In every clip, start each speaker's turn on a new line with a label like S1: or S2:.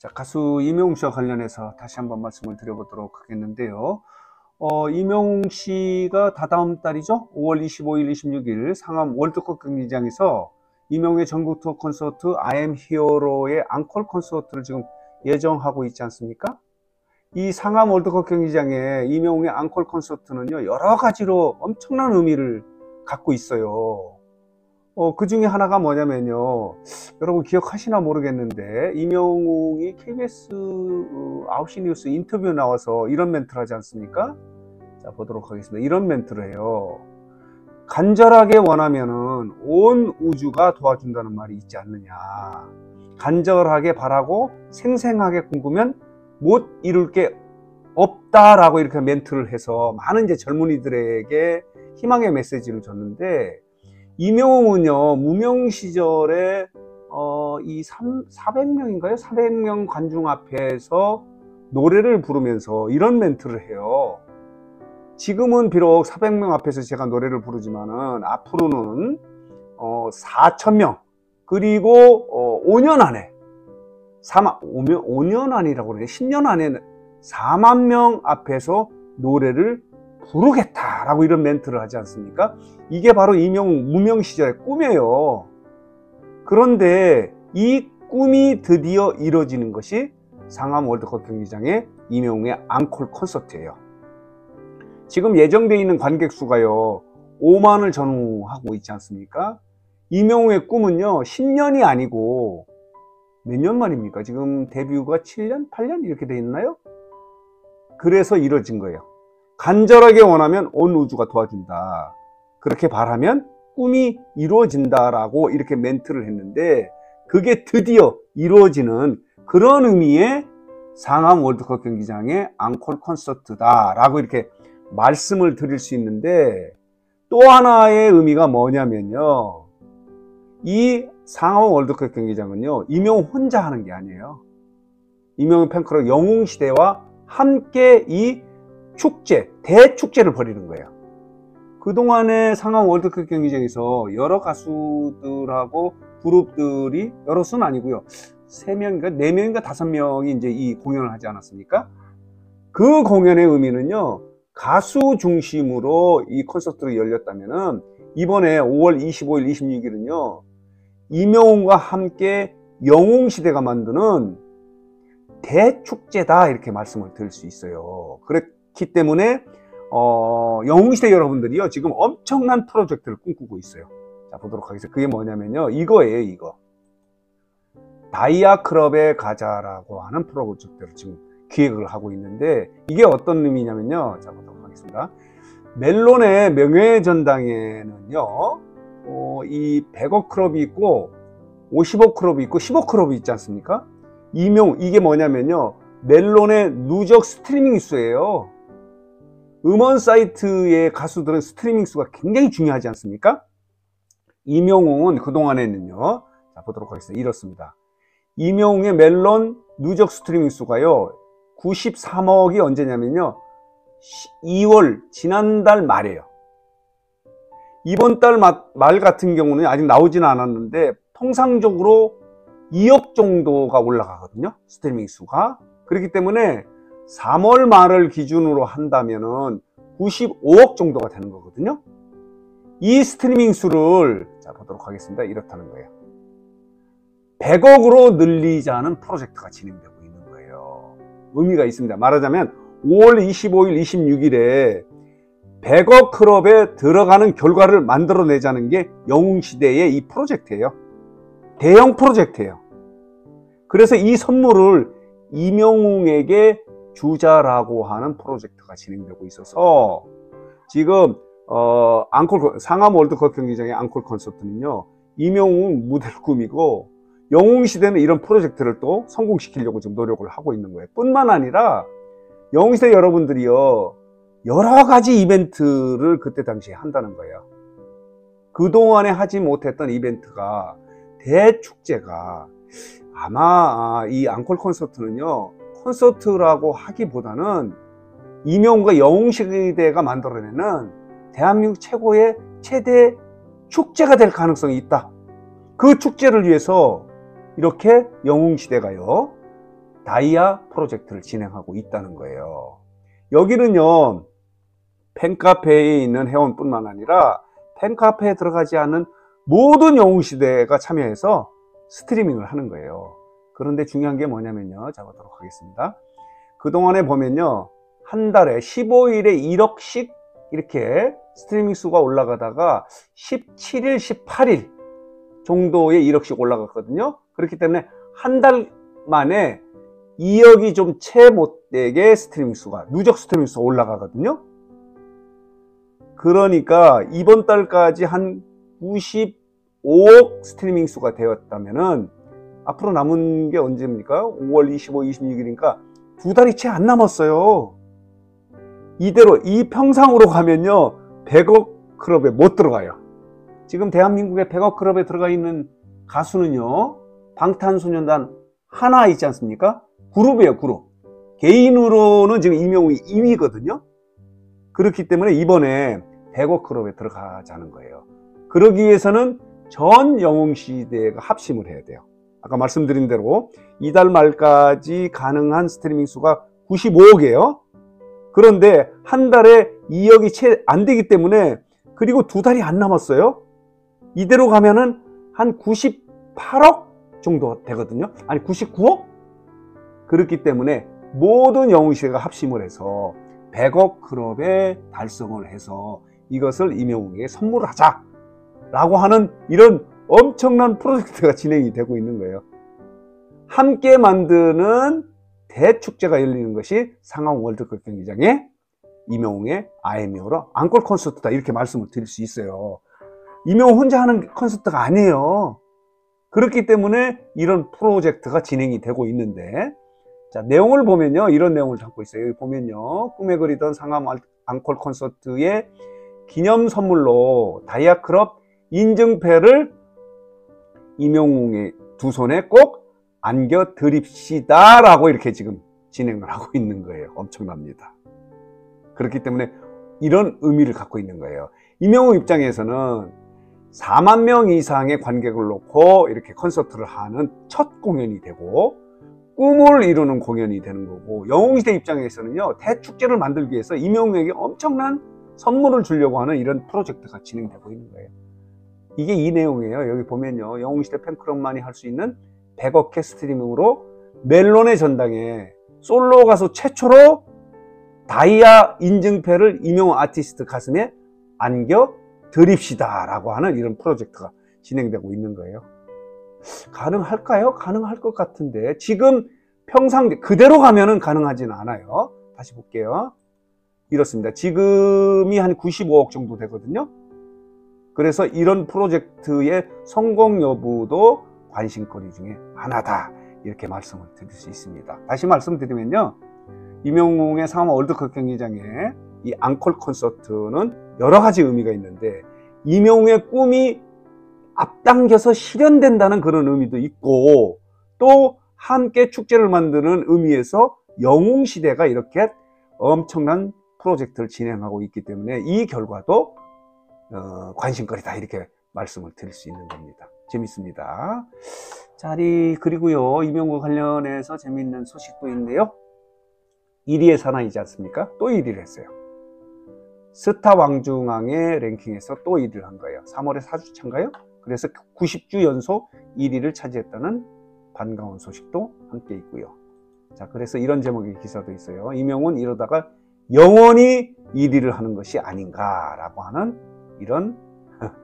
S1: 자, 가수 임영웅 씨와 관련해서 다시 한번 말씀을 드려보도록 하겠는데요. 임영웅 씨가 다다음 달이죠. 5월 25일, 26일 상암 월드컵 경기장에서 임영웅의 전국 투어 콘서트 I am Hero의 앙콜 콘서트를 지금 예정하고 있지 않습니까? 이 상암 월드컵 경기장에 임영웅의 앙콜 콘서트는요, 여러 가지로 엄청난 의미를 갖고 있어요. 그 중에 하나가 뭐냐면요, 여러분 기억하시나 모르겠는데 임영웅이 KBS 9시 뉴스 인터뷰 나와서 이런 멘트를 하지 않습니까? 자, 보도록 하겠습니다. 이런 멘트를 해요. 간절하게 원하면은 온 우주가 도와준다는 말이 있지 않느냐. 간절하게 바라고 생생하게 꿈꾸면 못 이룰 게 없다라고 이렇게 멘트를 해서 많은 이제 젊은이들에게 희망의 메시지를 줬는데, 임영웅은요, 무명 시절에 이 400명인가요? 400명 관중 앞에서 노래를 부르면서 이런 멘트를 해요. 지금은 비록 400명 앞에서 제가 노래를 부르지만은 앞으로는 4,000명, 그리고 5년 안에 5년 안이라고 그러네. 10년 안에 4만 명 앞에서 노래를 부르겠다라고 이런 멘트를 하지 않습니까? 이게 바로 임영웅 무명 시절의 꿈이에요. 그런데 이 꿈이 드디어 이루어지는 것이 상암 월드컵 경기장의 임영웅의 앙콜 콘서트예요. 지금 예정되어 있는 관객 수가요, 5만을 전후하고 있지 않습니까? 임영웅의 꿈은요, 10년이 아니고 몇 년 만입니까? 지금 데뷔가 7년, 8년 이렇게 돼 있나요? 그래서 이루어진 거예요. 간절하게 원하면 온 우주가 도와준다. 그렇게 바라면 꿈이 이루어진다라고 이렇게 멘트를 했는데, 그게 드디어 이루어지는 그런 의미의 상암 월드컵 경기장의 앙콜 콘서트다라고 이렇게 말씀을 드릴 수 있는데, 또 하나의 의미가 뭐냐면요, 이 상암 월드컵 경기장은요, 임영웅 혼자 하는 게 아니에요. 임영웅 팬클럽 영웅시대와 함께 이 축제, 대축제를 벌이는 거예요. 그동안에 상암 월드컵 경기장에서 여러 가수들하고 그룹들이, 여러 수는 아니고요, 3명인가 4명인가 5명이 이제 이 공연을 하지 않았습니까? 그 공연의 의미는요, 가수 중심으로 이 콘서트가 열렸다면은 이번에 5월 25일, 26일은요, 임영웅과 함께 영웅시대가 만드는 대축제다, 이렇게 말씀을 드릴 수 있어요. 그렇기 때문에 영웅시대 여러분들이요, 지금 엄청난 프로젝트를 꿈꾸고 있어요. 자, 보도록 하겠습니다. 그게 뭐냐면요, 이거예요. 이거 다이아 클럽에 가자라고 하는 프로젝트를 지금 기획을 하고 있는데, 이게 어떤 의미냐면요, 자, 보도록 하겠습니다. 멜론의 명예전당에는요, 이 100억 클럽이 있고 50억 클럽이 있고 10억 클럽이 있지 않습니까? 이게 뭐냐면요, 멜론의 누적 스트리밍 수예요. 음원 사이트의 가수들은 스트리밍 수가 굉장히 중요하지 않습니까? 임영웅은 그동안에는요, 자, 보도록 하겠습니다. 이렇습니다. 임영웅의 멜론 누적 스트리밍 수가요, 93억이 언제냐면요, 2월, 지난달 말이에요. 이번 달 말 같은 경우는 아직 나오지는 않았는데 통상적으로 2억 정도가 올라가거든요, 스트리밍 수가. 그렇기 때문에 3월 말을 기준으로 한다면은 95억 정도가 되는 거거든요. 이 스트리밍 수를, 자, 보도록 하겠습니다. 이렇다는 거예요. 100억으로 늘리자는 프로젝트가 진행되고 있는 거예요. 의미가 있습니다. 말하자면 5월 25일, 26일에 100억 클럽에 들어가는 결과를 만들어내자는 게 영웅시대의 이 프로젝트예요. 대형 프로젝트예요. 그래서 이 선물을 임영웅에게 주자라고 하는 프로젝트가 진행되고 있어서, 지금 상암 월드컵 경기장의 앙콜 콘서트는요, 임영웅 무대를 꾸미고 영웅시대는 이런 프로젝트를 또 성공시키려고 지금 노력을 하고 있는 거예요. 뿐만 아니라 영웅시대 여러분들이요, 여러 가지 이벤트를 그때 당시에 한다는 거예요. 그동안에 하지 못했던 이벤트가, 대축제가, 아마 이 앙콜 콘서트는요, 콘서트라고 하기보다는 임영웅과 영웅시대가 만들어내는 대한민국 최고의 최대 축제가 될 가능성이 있다. 그 축제를 위해서 이렇게 영웅시대가요, 다이아 프로젝트를 진행하고 있다는 거예요. 여기는요, 팬카페에 있는 회원뿐만 아니라 팬카페에 들어가지 않는 모든 영웅시대가 참여해서 스트리밍을 하는 거예요. 그런데 중요한 게 뭐냐면요, 자 보도록 하겠습니다. 그동안에 보면요, 한 달에 15일에 1억씩 이렇게 스트리밍 수가 올라가다가 17일, 18일 정도에 1억씩 올라갔거든요. 그렇기 때문에 한 달 만에 2억이 좀 채 못되게 스트리밍 수가, 누적 스트리밍 수가 올라가거든요. 그러니까 이번 달까지 한 95억 스트리밍 수가 되었다면은 앞으로 남은 게 언제입니까? 5월 25, 26일이니까 두 달이 채 안 남았어요. 이대로 이 평상으로 가면요, 100억 클럽에 못 들어가요. 지금 대한민국의 100억 클럽에 들어가 있는 가수는요, 방탄소년단 하나 있지 않습니까? 그룹이에요, 그룹. 개인으로는 지금 이명웅이 2위거든요. 그렇기 때문에 이번에 100억 클럽에 들어가자는 거예요. 그러기 위해서는 전 영웅시대가 합심을 해야 돼요. 아까 말씀드린 대로 이달 말까지 가능한 스트리밍 수가 95억이에요. 그런데 한 달에 2억이 채 안 되기 때문에, 그리고 두 달이 안 남았어요. 이대로 가면은 한 98억 정도 되거든요. 아니 99억? 그렇기 때문에 모든 영웅시대가 합심을 해서 100억 클럽에 달성을 해서 이것을 이명웅에게 선물을 하자 라고 하는 이런 엄청난 프로젝트가 진행이 되고 있는 거예요. 함께 만드는 대축제가 열리는 것이 상암 월드컵 경기장에 이명웅의 아이미어로 앙콜 콘서트다, 이렇게 말씀을 드릴 수 있어요. 이명웅 혼자 하는 콘서트가 아니에요. 그렇기 때문에 이런 프로젝트가 진행이 되고 있는데, 자, 내용을 보면요, 이런 내용을 담고 있어요. 여기 보면요, 꿈에 그리던 상암 앙콜 콘서트의 기념 선물로 다이아 클럽 인증패를 이명웅의 두 손에 꼭 안겨 드립시다 라고 이렇게 지금 진행을 하고 있는 거예요. 엄청납니다. 그렇기 때문에 이런 의미를 갖고 있는 거예요. 이명웅 입장에서는 4만 명 이상의 관객을 놓고 이렇게 콘서트를 하는 첫 공연이 되고, 꿈을 이루는 공연이 되는 거고, 영웅시대 입장에서는요, 대축제를 만들기 위해서 이명웅에게 엄청난 선물을 주려고 하는 이런 프로젝트가 진행되고 있는 거예요. 이게 이 내용이에요. 여기 보면요, 영웅시대 팬클럽만이 할 수 있는 100억 회 스트리밍으로 멜론의 전당에 솔로 가수 최초로 다이아 인증패를 이명웅 아티스트 가슴에 안겨 드립시다 라고 하는 이런 프로젝트가 진행되고 있는 거예요. 가능할까요? 가능할 것 같은데, 지금 평상 그대로 가면은 가능하지는 않아요. 다시 볼게요. 이렇습니다. 지금이 한 95억 정도 되거든요. 그래서 이런 프로젝트의 성공 여부도 관심거리 중에 하나다, 이렇게 말씀을 드릴 수 있습니다. 다시 말씀드리면요, 이명웅의 상암 월드컵 경기장에 이 앙콜 콘서트는 여러 가지 의미가 있는데, 이명웅의 꿈이 앞당겨서 실현된다는 그런 의미도 있고, 또 함께 축제를 만드는 의미에서 영웅시대가 이렇게 엄청난 프로젝트를 진행하고 있기 때문에 이 결과도 관심거리다, 이렇게 말씀을 드릴 수 있는 겁니다. 재밌습니다. 그리고요, 이명웅 관련해서 재미있는 소식도 있는데요, 1위의 사나이지 않습니까? 또 1위를 했어요. 스타 왕중왕의 랭킹에서 또 1위를 한 거예요. 3월에 4주차인가요? 그래서 90주 연속 1위를 차지했다는 반가운 소식도 함께 있고요. 자, 그래서 이런 제목의 기사도 있어요. 이명웅은 이러다가 영원히 1위를 하는 것이 아닌가라고 하는 이런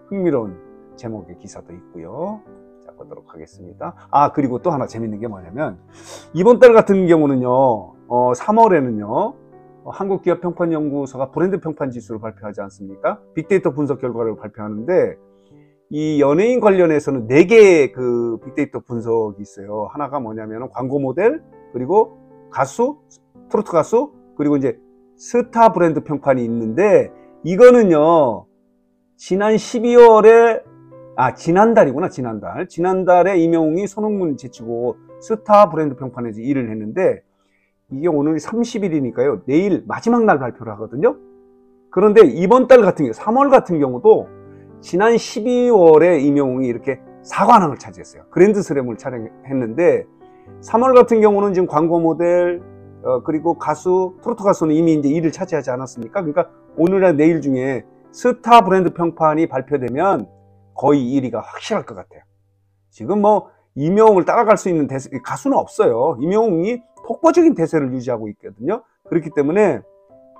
S1: 흥미로운 제목의 기사도 있고요. 자, 보도록 하겠습니다. 그리고 또 하나 재밌는 게 뭐냐면, 이번 달 같은 경우는요, 3월에는요, 한국기업평판연구소가 브랜드 평판 지수를 발표하지 않습니까? 빅데이터 분석 결과를 발표하는데, 이 연예인 관련해서는 4개의 그 빅데이터 분석이 있어요. 하나가 뭐냐면 광고 모델, 그리고 가수, 트로트 가수, 그리고 이제 스타 브랜드 평판이 있는데, 이거는요, 지난 12월에, 지난달에 이명웅이 손흥민 제치고 스타 브랜드 평판에서 일을 했는데, 이게 오늘 30일이니까요. 내일 마지막 날 발표를 하거든요. 그런데 이번 달 같은 경우, 3월 같은 경우도 지난 12월에 이명웅이 이렇게 4관왕을 차지했어요. 그랜드슬램을 촬영했는데, 3월 같은 경우는 지금 광고 모델, 그리고 가수, 트로트 가수는 이미 이제 1위를 차지하지 않았습니까? 그러니까 오늘이나 내일 중에 스타 브랜드 평판이 발표되면 거의 1위가 확실할 것 같아요. 지금 뭐 이명웅을 따라갈 수 있는 가수는 없어요. 이명웅이 독보적인 대세를 유지하고 있거든요. 그렇기 때문에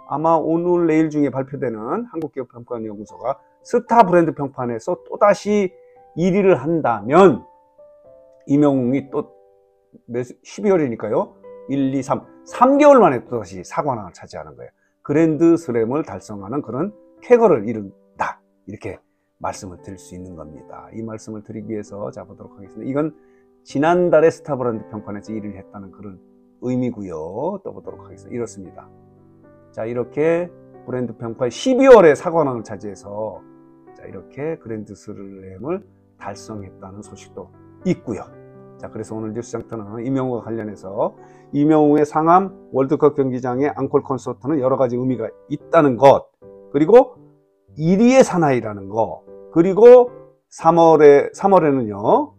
S1: 아마 오늘 내일 중에 발표되는 한국기업평가연구소가 스타 브랜드 평판에서 또다시 1위를 한다면 이명웅이 또 12월이니까요. 1, 2, 3개월 만에 또다시 사관왕을 차지하는 거예요. 그랜드 슬램을 달성하는 그런 쾌거를 이룬다. 이렇게 말씀을 드릴 수 있는 겁니다. 이 말씀을 드리기 위해서 보도록 하겠습니다. 이건 지난달에 스타 브랜드 평판에서 1위를 했다는 그런 의미고요. 또 보도록 하겠습니다. 이렇습니다. 자, 이렇게 브랜드 평판 12월에 사관왕을 차지해서 자, 이렇게 그랜드 슬램을 달성했다는 소식도 있고요. 자, 그래서 오늘 뉴스장터는 이명웅과 관련해서 이명웅의 상암 월드컵 경기장의 앙콜 콘서트는 여러 가지 의미가 있다는 것, 그리고 1위의 사나이라는 것, 그리고 3월에는요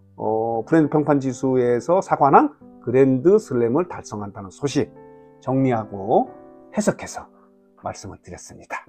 S1: 브랜드 평판 지수에서 사관왕 그랜드 슬램을 달성한다는 소식 정리하고 해석해서 말씀을 드렸습니다.